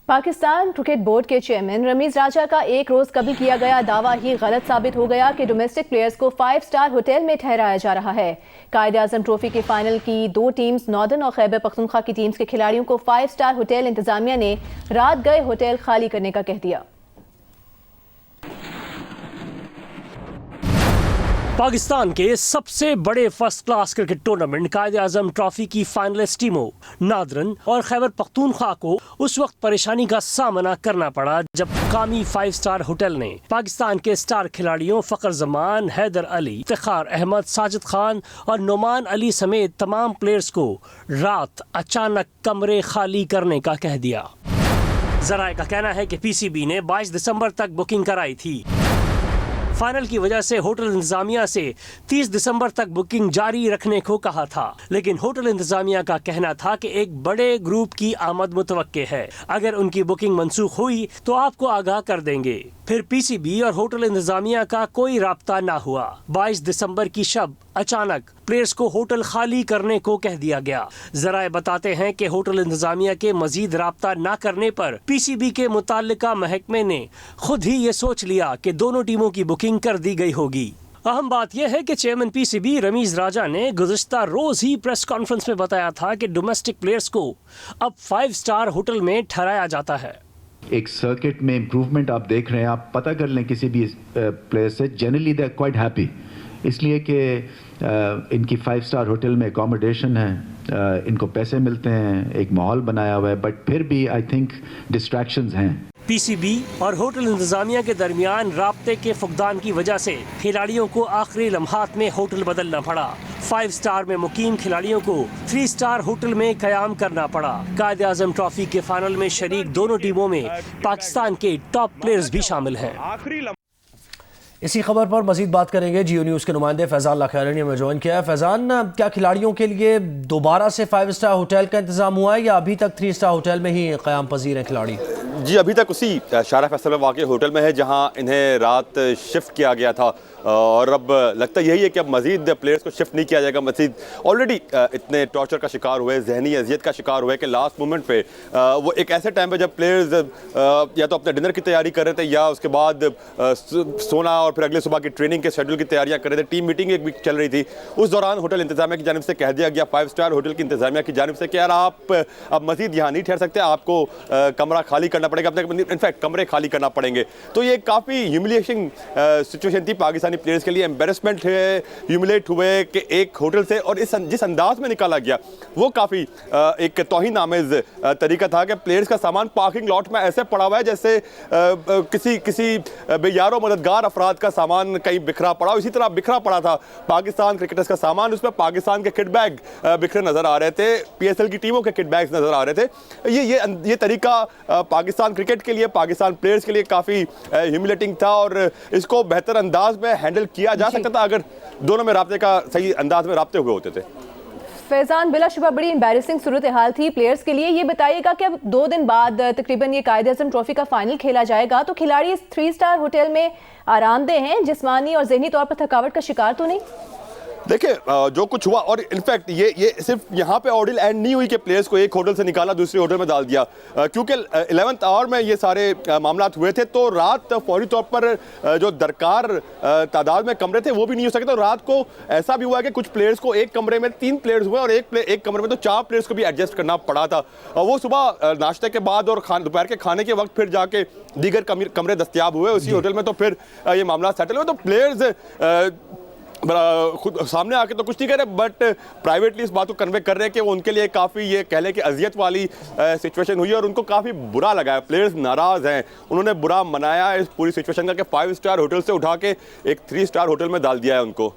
Pakistan cricket board के chairman Ramiz राजा का एक रोज कबल किया गया दावा ही गलत साबित हो गया कि डोमेस्टिक प्लेयर्स को 5 स्टार होटल में ठहराया जा रहा है। कायद-ए-आज़म ट्रॉफी के फाइनल की 2 टीम्स नॉर्दर्न और खैबर पख्तूनख्वा की टीम्स के खिलाड़ियों को 5 स्टार होटल इंतजामिया ने रात गए होटल खाली करने का कह दिया। पाकिस्तान के सबसे बड़े first class cricket tournament Quaid-e-Azam trophy की फाइनलिस्ट टीमों नादरन और खैबर पख्तूनख्वा को उस वक्त परेशानी का सामना करना पड़ा जब कामी 5 स्टार होटल ने पाकिस्तान के स्टार खिलाड़ियों फ़खर जमान, हैदर अली, इफ्तिखार अहमद, साजिद खान और नुमान अली समेत तमाम प्लेयर्स को रात अचानक कमरे खाली करने का कह दिया। ज़राए का कहना है कि पीसीबी ने 22 दिसंबर तक बुकिंग कराई थी। फाइनल की वजह से होटल इंतजामिया से 30 दिसंबर तक बुकिंग जारी रखने को कहा था, लेकिन होटल इंतजामिया का कहना था कि एक बड़े ग्रुप की आमद मुतवक्के है, अगर उनकी बुकिंग मंसूख हुई तो आपको आगाह कर देंगे। फिर पीसीबी और होटल इंतजामिया का कोई राब्ता ना हुआ। 22 दिसंबर की शब अचानक प्लेयर्स को होटल खाली करने को कह दिया गया। ज़राए बताते हैं कि होटल इंतजामिया के मजीद राब्ता ना करने पर पीसीबी के मुताल्लिका महकमे ने खुद ही ये सोच लिया कि दोनों टीमों की बुकिंग कर दी गई होगी। अहम बात यह है कि चेयरमैन पीसीबी रमीज राजा ने गुज़िश्ता रोज ही प्रेस कॉन्फ्रेंस में बताया था कि डोमेस्टिक प्लेयर्स को अब 5 स्टार होटल में ठहराया जाता है। एक सर्किट में इम्प्रूवमेंट आप देख रहे हैं, आप पता कर लें किसी भी प्लेयर से, generally they are quite happy, इसलिए कि इनकी 5 स्टार होटल में अकोमोडेशन है, इनको पैसे मिलते हैं, एक माहौल बनाया हुआ है, बट फिर भी आई थिंक डिस्ट्रैक्शंस हैं। पीसीबी और होटल इंतजामिया के दरमियान राब्ते के फुकदान की वजह से खिलाड़ियों को आखिरी लम्हात में होटल बदलना पड़ा। 5 स्टार में मुकीम खिलाड़ियों को 3 स्टार होटल में कयाम करना पड़ा। कायद-ए-आज़म ट्रॉफी के फाइनल में शरीक दोनों टीमों में पाकिस्तान के टॉप प्लेयर्स भी शामिल हैं। इसी खबर पर मजीद बात करेंगे। जियो न्यूज़ के नुमाइंदे फैज़ान लाखैरी ने हमें ज्वाइन किया है। फैज़ान, क्या खिलाड़ियों के लिए दोबारा से 5 स्टार होटल का इंतजाम हुआ है या अभी तक 3 स्टार होटल में ही क़याम पजीर हैं खिलाड़ी? जी, अभी तक उसी शारा फैसल में वाक़ होटल में है जहां इन्हें रात शिफ्ट किया गया था, और अब लगता यही है कि अब मज़ीद प्लेयर्स को शिफ्ट नहीं किया जाएगा। मज़ीद ऑलरेडी इतने टॉर्चर का शिकार हुए, जहनी अजियत का शिकार हुए कि लास्ट मोमेंट पे वो एक ऐसे टाइम पे जब प्लेयर्स या तो अपने डिनर की तैयारी कर रहे थे या उसके बाद सोना और फिर अगले सुबह की ट्रेनिंग के शेड्यूल की तैयारियां कर रहे थे, टीम मीटिंग एक भी चल रही थी, उस दौरान होटल इंतजामिया की जानिब से कह दिया गया, 5 स्टार होटल की इंतजामिया की जानिब से कि यार आप अब मज़ीद यहाँ नहीं ठहर सकते, आपको कमरा खाली करना पड़ेगा, अपने इनफैक्ट कमरे खाली करना पड़ेंगे। तो ये काफ़ी ह्यूमिलिएटिंग सिचुएशन थी पाकिस्तानी प्लेयर्स के लिए। एम्बेरसमेंट है, ह्यूमिलेट हुए कि एक होटल से, और इस जिस अंदाज में निकाला गया वो काफ़ी एक तौहीन आमेज तरीका था कि प्लेयर्स का सामान पार्किंग लॉट में ऐसे पड़ा हुआ है जैसे किसी बेयारो मददगार अफराद का सामान कहीं बिखरा पड़ा, इसी तरह बिखरा पड़ा था पाकिस्तान क्रिकेटर्स का सामान। उसमें पाकिस्तान के किट बैग बिखरे नजर आ रहे थे, पीएसएल की टीमों के किट बैग्स नजर आ रहे थे। ये तरीका पाकिस्तान क्रिकेट के लिए, पाकिस्तान प्लेयर्स के लिए काफ़ी ह्यूमिलेटिंग था, और इसको बेहतर अंदाज में हैंडल किया जा सकता था अगर दोनों में राब्ते का सही अंदाज में राब्ते हुए होते थे। फैजान, बिलाशुबा बड़ी एम्बैरेसिंग सूरत हाल थी प्लेयर्स के लिए। ये बताइएगा कि अब 2 दिन बाद तकरीबन ये कायद-ए-आज़म ट्रॉफी का फाइनल खेला जाएगा, तो खिलाड़ी इस 3 स्टार होटल में आरामदेह हैं, जिस्मानी और ज़हनी तौर पर थकावट का शिकार तो नहीं? देखिए, जो कुछ हुआ, और इनफैक्ट ये सिर्फ यहाँ पे ऑर्डर एंड नहीं हुई कि प्लेयर्स को एक होटल से निकाला दूसरे होटल में डाल दिया, क्योंकि 11th आवर में ये सारे मामला हुए थे, तो रात फौरी तौर पर जो दरकार तादाद में कमरे थे वो भी नहीं हो सके। तो रात को ऐसा भी हुआ कि कुछ प्लेयर्स को एक कमरे में 3 प्लेयर्स हुए और एक कमरे में तो 4 प्लेयर्स को भी एडजस्ट करना पड़ा था। वो सुबह नाश्ते के बाद और दोपहर के खाने के वक्त फिर जाके दीगर कमरे दस्तियाब हुए उसी होटल में, तो फिर ये मामला सेटल हुआ। तो प्लेयर्स खुद सामने आके तो कुछ नहीं कह रहे, बट प्राइवेटली इस बात को कन्वे कर रहे हैं कि वो उनके लिए काफ़ी ये कह लें कि अजियत वाली सिचुएशन हुई है और उनको काफ़ी बुरा लगा है। प्लेयर्स नाराज़ हैं, उन्होंने बुरा मनाया इस पूरी सिचुएशन का कि 5 स्टार होटल से उठा के एक 3 स्टार होटल में डाल दिया है उनको।